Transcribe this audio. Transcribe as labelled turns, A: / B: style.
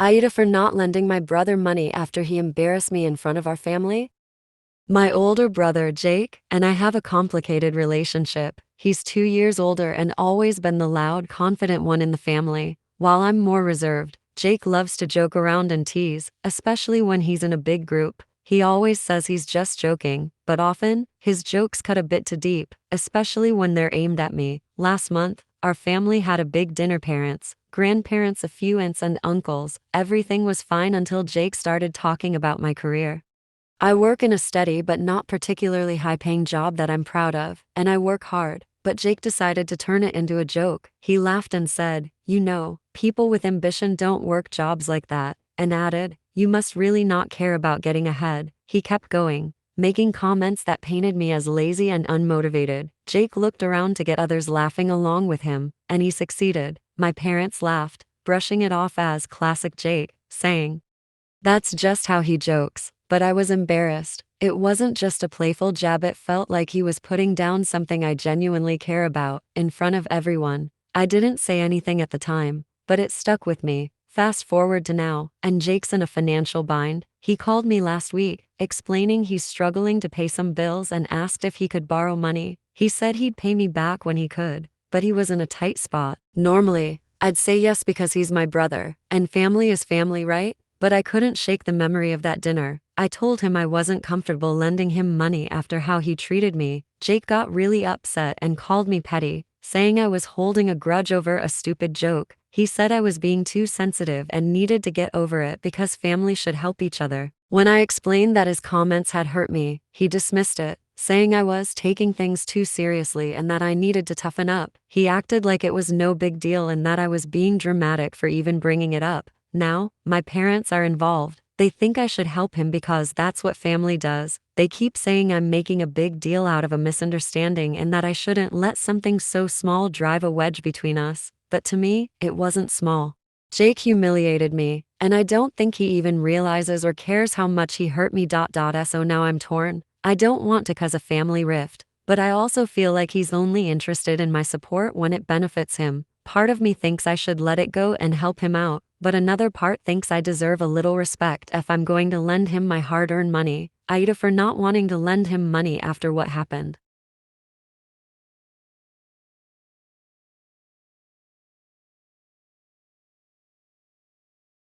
A: AITA for not lending my brother money after he embarrassed me in front of our family? My older brother, Jake, and I have a complicated relationship. He's 2 years older and always been the loud, confident one in the family, while I'm more reserved. Jake loves to joke around and tease, especially when he's in a big group. He always says he's just joking, but often, his jokes cut a bit too deep, especially when they're aimed at me. Last month, our family had a big dinner, parents, grandparents, a few aunts and uncles. Everything was fine until Jake started talking about my career. I work in a steady but not particularly high-paying job that I'm proud of, and I work hard, but Jake decided to turn it into a joke. He laughed and said, "You know, people with ambition don't work jobs like that," and added, "You must really not care about getting ahead." He kept going, making comments that painted me as lazy and unmotivated. Jake looked around to get others laughing along with him, and he succeeded. My parents laughed, brushing it off as classic Jake, saying, "That's just how he jokes." But I was embarrassed. It wasn't just a playful jab, it felt like he was putting down something I genuinely care about, in front of everyone. I didn't say anything at the time, but it stuck with me. Fast forward to now, and Jake's in a financial bind. He called me last week, explaining he's struggling to pay some bills and asked if he could borrow money. He said he'd pay me back when he could, but he was in a tight spot. Normally, I'd say yes because he's my brother, and family is family, right? But I couldn't shake the memory of that dinner. I told him I wasn't comfortable lending him money after how he treated me. Jake got really upset and called me petty, saying I was holding a grudge over a stupid joke. He said I was being too sensitive and needed to get over it because family should help each other. When I explained that his comments had hurt me, he dismissed it, saying I was taking things too seriously and that I needed to toughen up. He acted like it was no big deal and that I was being dramatic for even bringing it up. Now, my parents are involved. They think I should help him because that's what family does. They keep saying I'm making a big deal out of a misunderstanding and that I shouldn't let something so small drive a wedge between us. But to me, it wasn't small. Jake humiliated me, and I don't think he even realizes or cares how much he hurt me. So now I'm torn. I don't want to cause a family rift, but I also feel like he's only interested in my support when it benefits him. Part of me thinks I should let it go and help him out, but another part thinks I deserve a little respect if I'm going to lend him my hard-earned money. AITA for not wanting to lend him money after what happened.